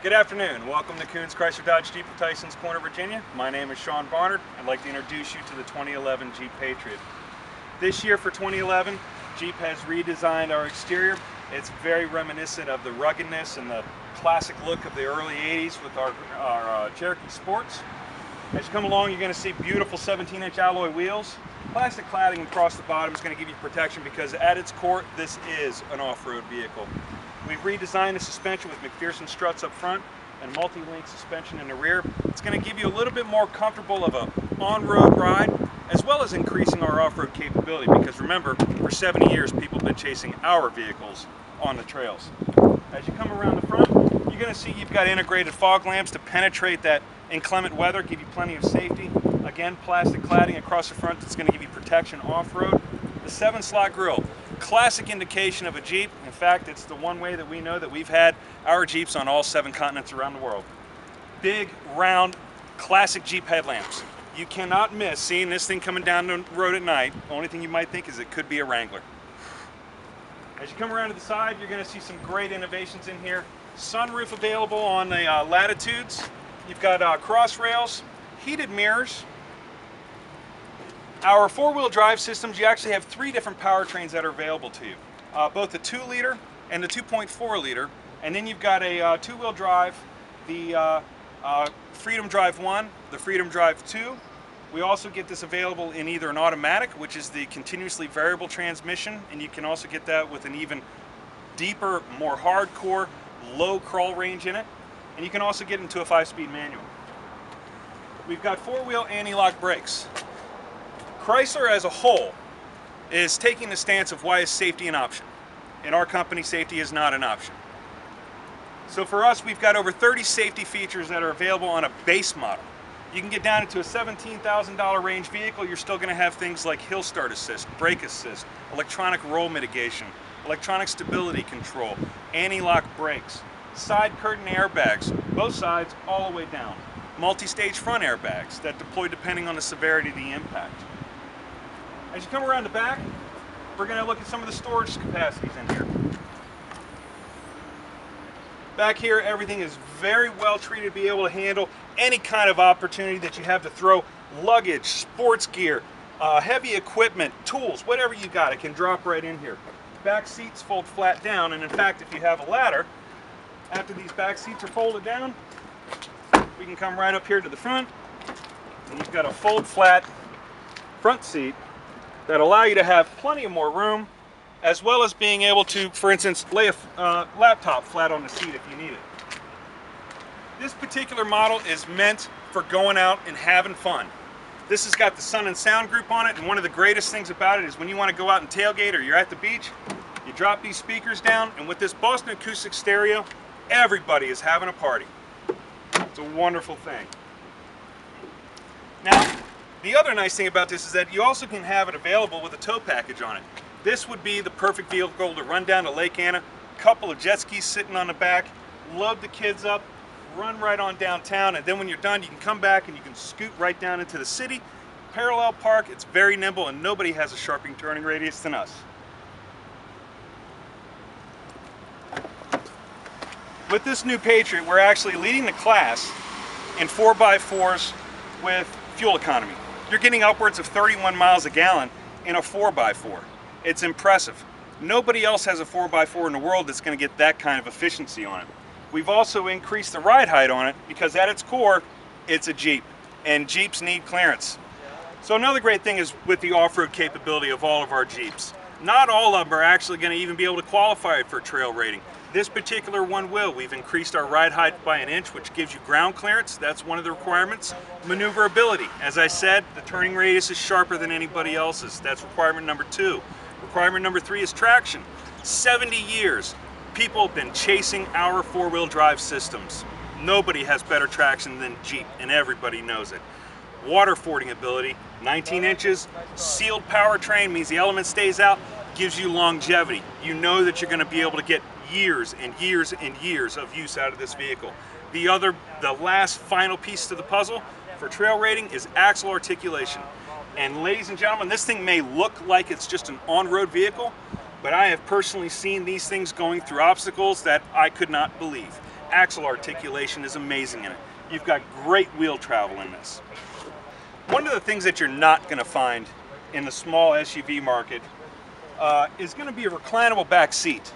Good afternoon. Welcome to Koons Dodge Jeep Tysons Corner, Virginia. My name is Shaun Barnard. I'd like to introduce you to the 2011 Jeep Patriot. This year for 2011, Jeep has redesigned our exterior. It's very reminiscent of the ruggedness and the classic look of the early 80s with our Cherokee Sports. As you come along, you're going to see beautiful 17-inch alloy wheels. Plastic cladding across the bottom is going to give you protection because at its core, this is an off-road vehicle. We've redesigned the suspension with McPherson struts up front and multi-link suspension in the rear. It's going to give you a little bit more comfortable of a on-road ride, as well as increasing our off-road capability, because remember, for 70 years people have been chasing our vehicles on the trails. As you come around the front, you're going to see you've got integrated fog lamps to penetrate that inclement weather, give you plenty of safety. Again, plastic cladding across the front that's going to give you protection off-road. The 7-slot grille, classic indication of a Jeep. In fact, it's the one way that we know that we've had our Jeeps on all 7 continents around the world. Big, round, classic Jeep headlamps. You cannot miss seeing this thing coming down the road at night. The only thing you might think is it could be a Wrangler. As you come around to the side, you're going to see some great innovations in here. Sunroof available on the Latitudes. You've got cross rails, heated mirrors. Our 4-wheel drive systems, you actually have 3 different powertrains that are available to you. Both the 2-liter and the 2.4-liter. And then you've got a 2-wheel drive, the Freedom Drive 1, the Freedom Drive 2. We also get this available in either an automatic, which is the continuously variable transmission, and you can also get that with an even deeper, more hardcore, low crawl range in it. And you can also get into a 5-speed manual. We've got 4-wheel anti-lock brakes. Chrysler as a whole is taking the stance of why is safety an option. In our company, safety is not an option. So for us, we've got over 30 safety features that are available on a base model. You can get down into a $17,000 range vehicle. You're still going to have things like hill start assist, brake assist, electronic roll mitigation, electronic stability control, anti-lock brakes, side curtain airbags, both sides all the way down, multi-stage front airbags that deploy depending on the severity of the impact. As you come around the back, we're going to look at some of the storage capacities in here. Back here, everything is very well treated to be able to handle any kind of opportunity that you have to throw luggage, sports gear, heavy equipment, tools, whatever you got, it can drop right in here. Back seats fold flat down, and in fact, if you have a ladder, after these back seats are folded down, we can come right up here to the front, and you've got a fold flat front seat that allow you to have plenty of more room, as well as being able to, for instance, lay a laptop flat on the seat if you need it. This particular model is meant for going out and having fun. This has got the Sun and Sound group on it, and one of the greatest things about it is when you want to go out and tailgate or you're at the beach, you drop these speakers down, and with this Boston acoustic stereo, everybody is having a party. It's a wonderful thing. Now, the other nice thing about this is that you also can have it available with a tow package on it. This would be the perfect vehicle to run down to Lake Anna, a couple of jet skis sitting on the back, load the kids up, run right on downtown, and then when you're done, you can come back and you can scoot right down into the city, parallel park. It's very nimble, and nobody has a sharper turning radius than us. With this new Patriot, we're actually leading the class in 4x4s with fuel economy. You're getting upwards of 31 miles a gallon in a 4x4. It's impressive. Nobody else has a 4x4 in the world that's going to get that kind of efficiency on it. We've also increased the ride height on it because at its core, it's a Jeep, and Jeeps need clearance. So another great thing is with the off-road capability of all of our Jeeps. Not all of them are actually going to even be able to qualify for trail rating. This particular one will. We've increased our ride height by 1 inch, which gives you ground clearance. That's one of the requirements. Maneuverability. As I said, the turning radius is sharper than anybody else's. That's requirement number 2. Requirement number 3 is traction. 70 years, people have been chasing our 4-wheel drive systems. Nobody has better traction than Jeep, and everybody knows it. Water fording ability, 19 inches. Sealed powertrain means the element stays out, gives you longevity. You know that you're going to be able to get years and years and years of use out of this vehicle. The last final piece to the puzzle for trail rating is axle articulation. And ladies and gentlemen, this thing may look like it's just an on-road vehicle, but I have personally seen these things going through obstacles that I could not believe. axle articulation is amazing in it. You've got great wheel travel in this. One of the things that you're not going to find in the small SUV market is going to be a reclinable back seat.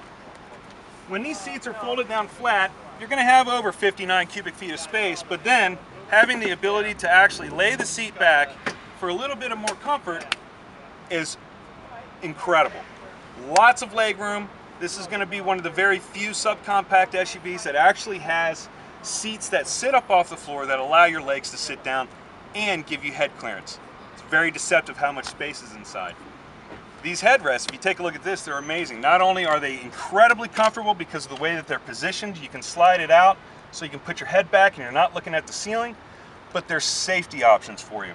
When these seats are folded down flat, you're going to have over 59 cubic feet of space, but then having the ability to actually lay the seat back for a little bit of more comfort is incredible. Lots of leg room. This is going to be one of the very few subcompact SUVs that actually has seats that sit up off the floor that allow your legs to sit down and give you head clearance. It's very deceptive how much space is inside. These headrests, if you take a look at this, they're amazing. Not only are they incredibly comfortable because of the way that they're positioned, you can slide it out so you can put your head back and you're not looking at the ceiling, but there's safety options for you.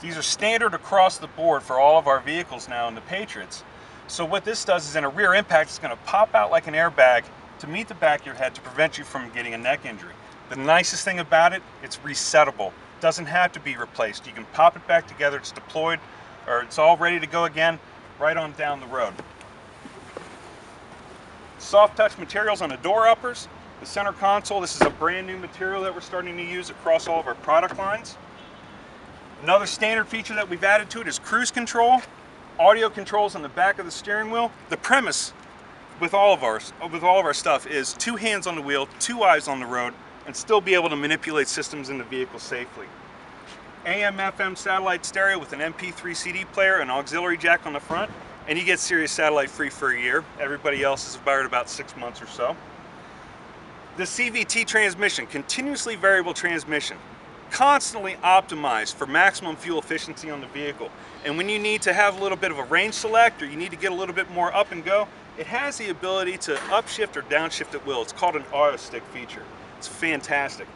These are standard across the board for all of our vehicles now in the Patriots. So what this does is in a rear impact, it's going to pop out like an airbag to meet the back of your head to prevent you from getting a neck injury. The nicest thing about it, it's resettable. It doesn't have to be replaced. You can pop it back together, it's deployed, or it's all ready to go again, right on down the road. Soft touch materials on the door uppers. The center console, this is a brand new material that we're starting to use across all of our product lines. Another standard feature that we've added to it is cruise control. Audio controls on the back of the steering wheel. The premise with all of our stuff is 2 hands on the wheel, 2 eyes on the road, and still be able to manipulate systems in the vehicle safely. AM/FM satellite stereo with an MP3 CD player and auxiliary jack on the front, and you get Sirius satellite free for a year. Everybody else is about 6 months or so. The CVT transmission, continuously variable transmission, constantly optimized for maximum fuel efficiency on the vehicle. And when you need to have a little bit of a range select or you need to get a little bit more up and go, it has the ability to upshift or downshift at will. It's called an auto stick feature. It's fantastic.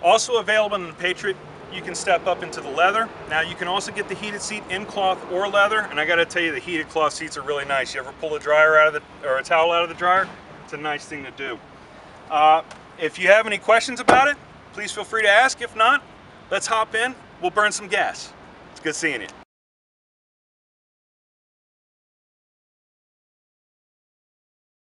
Also available in the Patriot, you can step up into the leather. Now you can also get the heated seat in cloth or leather, and I gotta tell you, the heated cloth seats are really nice. You ever pull a dryer out of or a towel out of the dryer? It's a nice thing to do. If you have any questions about it, please feel free to ask. If not, let's hop in, we'll burn some gas. It's good seeing you.